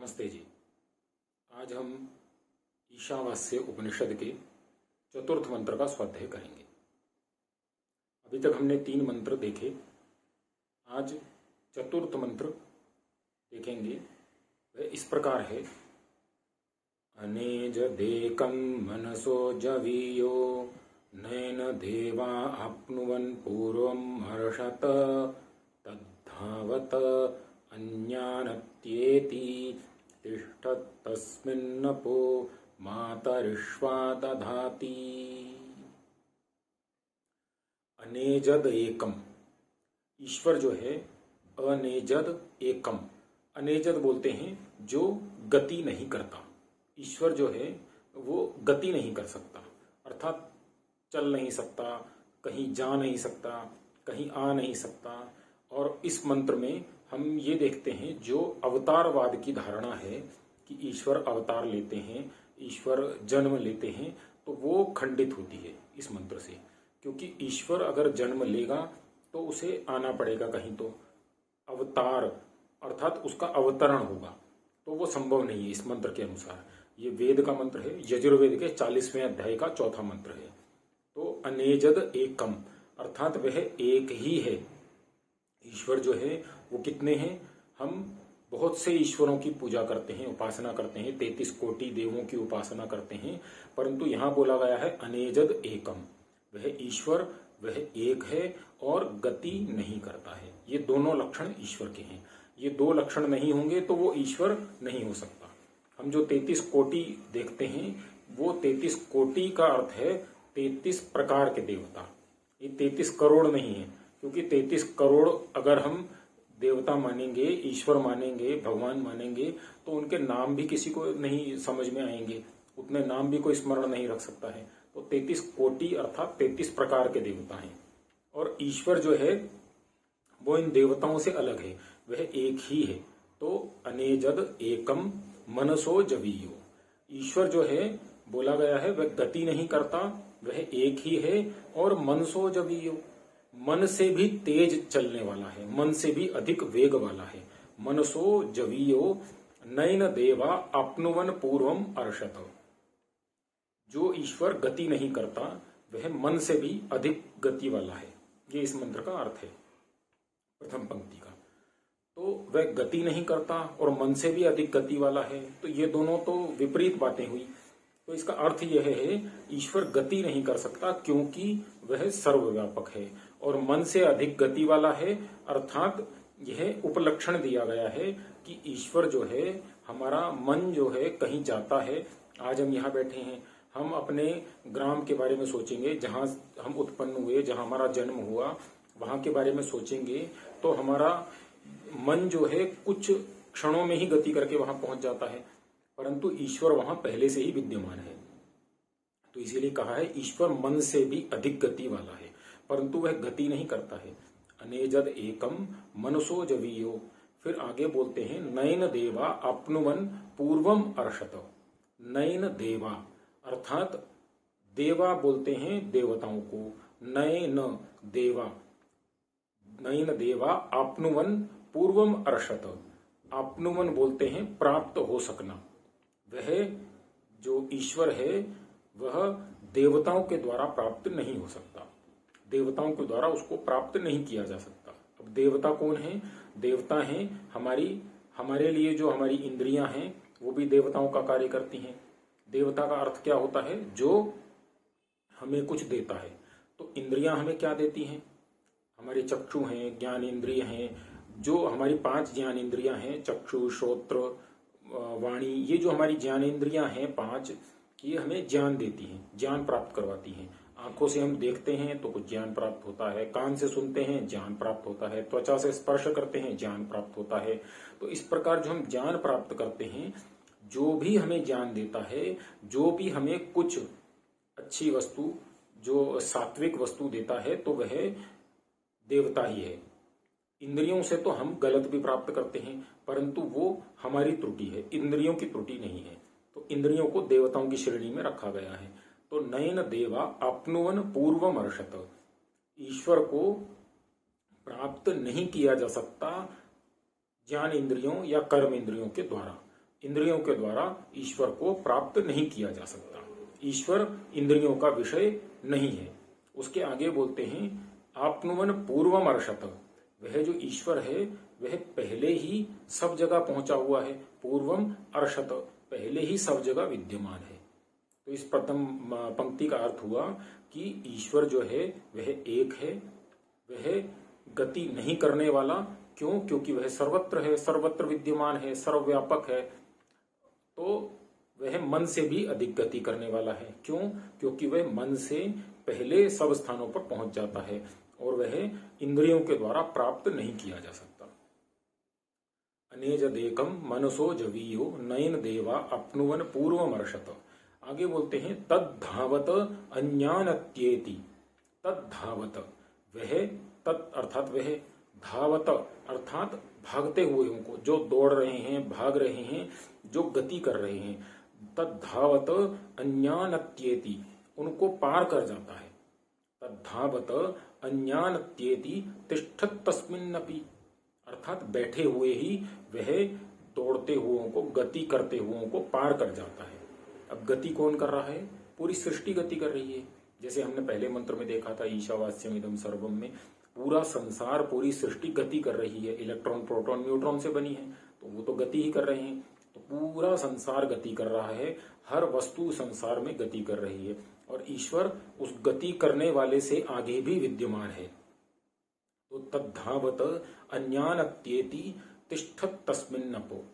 नमस्ते जी। आज हम ईशावास्य उपनिषद के चतुर्थ मंत्र का स्वाध्याय करेंगे। अभी तक हमने 3 मंत्र देखे, आज चतुर्थ मंत्र देखेंगे। वह इस प्रकार है। अनेज देकं मनसो जवीयो नैन देवा आप्नुवन् पूर्वं हर्षत तद्धावत अन्यानत्येति तिष्ठत्तस्मिन्नपो मातरिष्वा दधाति। अनेजद एकम, ईश्वर जो है अनेजद एकम, अनेजद बोलते हैं जो गति नहीं करता। ईश्वर जो है वो गति नहीं कर सकता, अर्थात चल नहीं सकता, कहीं जा नहीं सकता, कहीं आ नहीं सकता। और इस मंत्र में हम ये देखते हैं जो अवतारवाद की धारणा है कि ईश्वर अवतार लेते हैं, ईश्वर जन्म लेते हैं, तो वो खंडित होती है इस मंत्र से। क्योंकि ईश्वर अगर जन्म लेगा तो उसे आना पड़ेगा कहीं, तो अवतार अर्थात उसका अवतरण होगा, तो वो संभव नहीं है इस मंत्र के अनुसार। ये वेद का मंत्र है, यजुर्वेद के 40वें अध्याय का चौथा मंत्र है। तो अनेजद एकम अर्थात वह एक ही है। ईश्वर जो है वो कितने हैं? हम बहुत से ईश्वरों की पूजा करते हैं, उपासना करते हैं, 33 कोटि देवों की उपासना करते हैं, परंतु यहां बोला गया है अनेजद एकम, वह ईश्वर वह एक है और गति नहीं करता है। ये दोनों लक्षण ईश्वर के हैं। ये 2 लक्षण नहीं होंगे तो वो ईश्वर नहीं हो सकता। हम जो 33 कोटि देखते हैं वो 33 कोटि का अर्थ है 33 प्रकार के देवता। ये 33 करोड़ नहीं है, क्योंकि 33 करोड़ अगर हम देवता मानेंगे, ईश्वर मानेंगे, भगवान मानेंगे, तो उनके नाम भी किसी को नहीं समझ में आएंगे, उतने नाम भी कोई स्मरण नहीं रख सकता है। तो 33 कोटि अर्थात 33 प्रकार के देवता हैं। और ईश्वर जो है वो इन देवताओं से अलग है, वह एक ही है। तो अनेजद एकम मनसो जवीयो, ईश्वर जो है बोला गया है वह गति नहीं करता, वह एक ही है और मनसो जवीयो, मन से भी तेज चलने वाला है, मन से भी अधिक वेग वाला है। मनसो जवीयो नैन देवा आप्नुवन पूर्वम अर्षत, जो ईश्वर गति नहीं करता वह मन से भी अधिक गति वाला है। ये इस मंत्र का अर्थ है प्रथम पंक्ति का। तो वह गति नहीं करता और मन से भी अधिक गति वाला है, तो ये दोनों तो विपरीत बातें हुई। तो इसका अर्थ यह है ईश्वर गति नहीं कर सकता क्योंकि वह सर्वव्यापक है, और मन से अधिक गति वाला है, अर्थात यह उपलक्षण दिया गया है कि ईश्वर जो है, हमारा मन जो है कहीं जाता है। आज हम यहाँ बैठे हैं, हम अपने ग्राम के बारे में सोचेंगे, जहां हम उत्पन्न हुए, जहां हमारा जन्म हुआ, वहां के बारे में सोचेंगे, तो हमारा मन जो है कुछ क्षणों में ही गति करके वहां पहुंच जाता है, परंतु ईश्वर वहां पहले से ही विद्यमान है। तो इसीलिए कहा है ईश्वर मन से भी अधिक गति वाला है, परंतु वह गति नहीं करता है। अनेजद एकम मनसो जवीयो। फिर आगे बोलते हैं नयन देवा आप्नुवन पूर्वम अर्षत। नयन देवा अर्थात देवा बोलते हैं देवताओं को, नयन देवा, नयन देवा आप्नुवन पूर्वम अर्षत। आप्नुवन बोलते हैं प्राप्त हो सकना। वह जो ईश्वर है वह देवताओं के द्वारा प्राप्त नहीं हो सकता, देवताओं के द्वारा उसको प्राप्त नहीं किया जा सकता। अब देवता कौन है? देवता हैं हमारे लिए जो हमारी इंद्रियां हैं वो भी देवताओं का कार्य करती हैं। देवता का अर्थ क्या होता है? जो हमें कुछ देता है। तो इंद्रियां हमें क्या देती हैं? हमारे चक्षु हैं, ज्ञान इंद्रिय हैं, जो हमारी 5 ज्ञान इंद्रियां हैं, चक्षु, श्रोत्र, वाणी, ये जो हमारी ज्ञान इंद्रियां हैं 5, ये हमें ज्ञान देती हैं, ज्ञान प्राप्त करवाती हैं। आंखों से हम देखते हैं तो कुछ ज्ञान प्राप्त होता है, कान से सुनते हैं ज्ञान प्राप्त होता है, त्वचा से स्पर्श करते हैं ज्ञान प्राप्त होता है। तो इस प्रकार जो हम ज्ञान प्राप्त करते हैं, जो भी हमें ज्ञान देता है, जो भी हमें कुछ अच्छी वस्तु, जो सात्विक वस्तु देता है, तो वह देवता ही है। इंद्रियों से तो हम गलत भी प्राप्त करते हैं, परंतु वो हमारी त्रुटि है, इंद्रियों की त्रुटि नहीं है। तो इंद्रियों को देवताओं की श्रेणी में रखा गया है। तो नयन देवा आप्नुवन पूर्वम अर्षत, ईश्वर को प्राप्त नहीं किया जा सकता ज्ञान इंद्रियों या कर्म इंद्रियों के द्वारा। इंद्रियों के द्वारा ईश्वर को प्राप्त नहीं किया जा सकता। ईश्वर इंद्रियों का विषय नहीं है। उसके आगे बोलते हैं आप्नुवन पूर्वम अर्षत, वह जो ईश्वर है वह पहले ही सब जगह पहुंचा हुआ है। पूर्वम अर्षत, पहले ही सब जगह विद्यमान है। तो इस प्रथम पंक्ति का अर्थ हुआ कि ईश्वर जो है वह एक है, वह गति नहीं करने वाला। क्यों? क्योंकि वह सर्वत्र है, सर्वत्र विद्यमान है, सर्वव्यापक है। तो वह मन से भी अधिक गति करने वाला है। क्यों? क्योंकि वह मन से पहले सब स्थानों पर पहुंच जाता है और वह इंद्रियों के द्वारा प्राप्त नहीं किया जा सकता। अनेजदेकम मनसो जवीयो नयन देवा अपनुवन पूर्वमर्षत। आगे बोलते हैं तद्धावत अन्यानत्येति। तद्धावत, वह तत् अर्थात वह, धावत अर्थात भागते हुए को, जो दौड़ रहे हैं, भाग रहे हैं, जो गति कर रहे हैं। तद्धावत अन्यानत्येति, उनको पार कर जाता है। तद्धावत अन्यानत्येति तिष्ठत तस्मिन्नपि, अर्थात बैठे हुए ही वह दौड़ते हुओं को, गति करते हुओं को पार कर जाता है। अब गति कौन कर रहा है? पूरी सृष्टि गति कर रही है। जैसे हमने पहले मंत्र में देखा था ईशावास्यम इदम सर्वम में, पूरा संसार, पूरी सृष्टि गति कर रही है। इलेक्ट्रॉन, प्रोटॉन, न्यूट्रॉन से बनी है, तो वो तो गति ही कर रहे हैं। तो पूरा संसार गति कर रहा है, हर वस्तु संसार में गति कर रही है और ईश्वर उस गति करने वाले से आगे भी विद्यमान है। तो तद्धावत अन्यानत्येति तिष्ठत तस्मिन्नपो,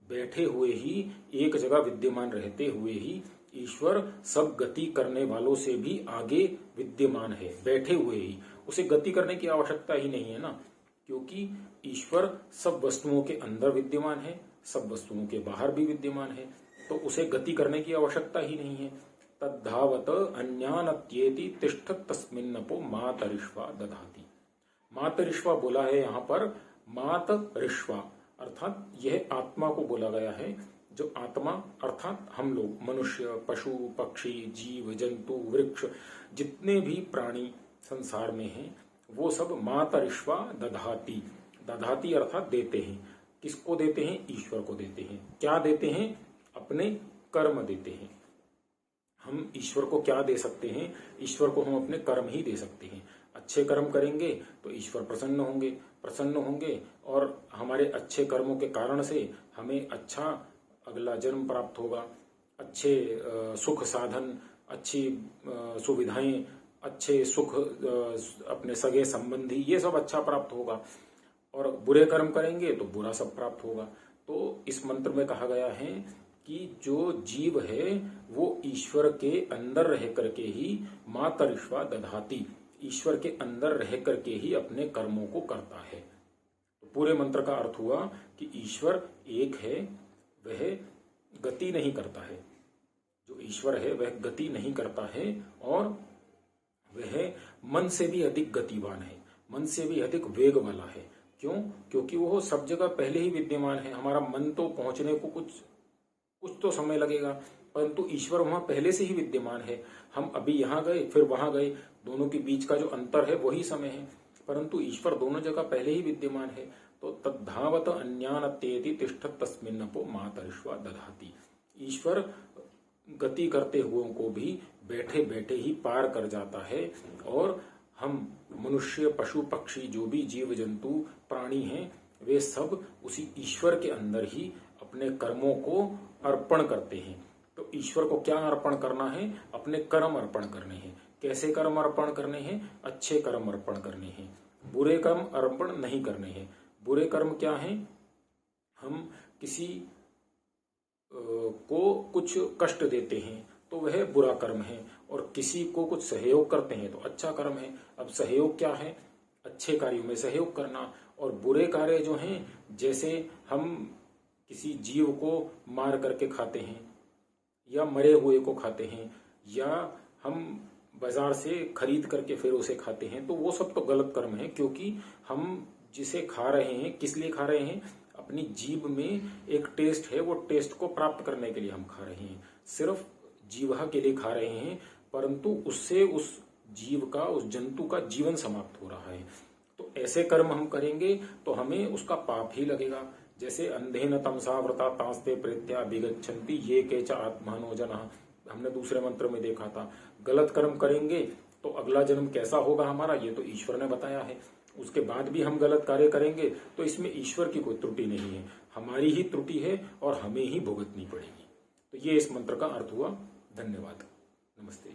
बैठे हुए ही, एक जगह विद्यमान रहते हुए ही ईश्वर सब गति करने वालों से भी आगे विद्यमान है। बैठे हुए ही, उसे गति करने की आवश्यकता ही नहीं है ना, क्योंकि ईश्वर सब वस्तुओं के अंदर विद्यमान है, सब वस्तुओं के बाहर भी विद्यमान है, तो उसे गति करने की आवश्यकता ही नहीं है। तद्धावत अन्यानत्येति तिष्ठत तस्मिन्नपो मातरिष्वा दधाति। मातरिष्वा बोला है यहाँ पर, मातरिष्वा अर्थात यह आत्मा को बोला गया है। जो आत्मा अर्थात हम लोग, मनुष्य, पशु, पक्षी, जीव, जंतु, वृक्ष, जितने भी प्राणी संसार में हैं, वो सब मातरिष्वा दधाति। दधाति अर्थात देते हैं। किसको देते हैं? ईश्वर को देते हैं। क्या देते हैं? अपने कर्म देते हैं। हम ईश्वर को क्या दे सकते हैं? ईश्वर को हम अपने कर्म ही दे सकते हैं। अच्छे कर्म करेंगे तो ईश्वर प्रसन्न होंगे और हमारे अच्छे कर्मों के कारण से हमें अच्छा अगला जन्म प्राप्त होगा, अच्छे सुख साधन, अच्छी सुविधाएं, अच्छे सुख, अपने सगे संबंधी, ये सब अच्छा प्राप्त होगा। और बुरे कर्म करेंगे तो बुरा सब प्राप्त होगा। तो इस मंत्र में कहा गया है कि जो जीव है वो ईश्वर के अंदर रह करके ही मातरिष्वा दधाति, ईश्वर के अंदर रह करके ही अपने कर्मों को करता है। तो पूरे मंत्र का अर्थ हुआ कि ईश्वर एक है, वह गति नहीं करता है। जो ईश्वर है वह गति नहीं करता है और वह मन से भी अधिक गतिवान है, मन से भी अधिक वेग वाला है। क्यों? क्योंकि वो सब जगह पहले ही विद्यमान है। हमारा मन तो पहुंचने को कुछ तो समय लगेगा, परंतु ईश्वर वहां पहले से ही विद्यमान है। हम अभी यहाँ गए फिर वहां गए, दोनों के बीच का जो अंतर है वही समय है, परंतु ईश्वर दोनों जगह पहले ही विद्यमान है। तो तद्धावत अन्यानत्येति तिष्ठत तस्मिन्नपो मातरिष्वा दधाति। ईश्वर गति करते हुओं को भी बैठे बैठे ही पार कर जाता है और हम मनुष्य, पशु, पक्षी, जो भी जीव जंतु प्राणी हैं, वे सब उसी ईश्वर के अंदर ही अपने कर्मों को अर्पण करते हैं। तो ईश्वर को क्या अर्पण करना है? अपने कर्म अर्पण करने हैं। कैसे कर्म अर्पण करने हैं? अच्छे कर्म अर्पण करने हैं, बुरे कर्म अर्पण नहीं करने हैं। बुरे कर्म क्या हैं? हम किसी को कुछ कष्ट देते हैं तो वह बुरा कर्म है, और किसी को कुछ सहयोग करते हैं तो अच्छा कर्म है। अब सहयोग क्या है? अच्छे कार्यों में सहयोग करना। और बुरे कार्य जो हैं, जैसे हम किसी जीव को मार करके खाते हैं या मरे हुए को खाते हैं या हम बाजार से खरीद करके फिर उसे खाते हैं, तो वो सब तो गलत कर्म है। क्योंकि हम जिसे खा रहे हैं, किस लिए खा रहे हैं? अपनी जीभ में एक टेस्ट है, वो टेस्ट को प्राप्त करने के लिए हम खा रहे हैं, सिर्फ जीवा के लिए खा रहे हैं, परंतु उससे उस जीव का, उस जंतु का जीवन समाप्त हो रहा है। तो ऐसे कर्म हम करेंगे तो हमें उसका पाप ही लगेगा। जैसे अंधेन तमसा व्रता तास्ते प्रेत्या अभिगच्छन्ति ये केच आत्मानो जनः, हमने दूसरे मंत्र में देखा था। गलत कर्म करेंगे तो अगला जन्म कैसा होगा हमारा, ये तो ईश्वर ने बताया है। उसके बाद भी हम गलत कार्य करेंगे तो इसमें ईश्वर की कोई त्रुटि नहीं है, हमारी ही त्रुटि है और हमें ही भुगतनी पड़ेगी। तो ये इस मंत्र का अर्थ हुआ। धन्यवाद, नमस्ते।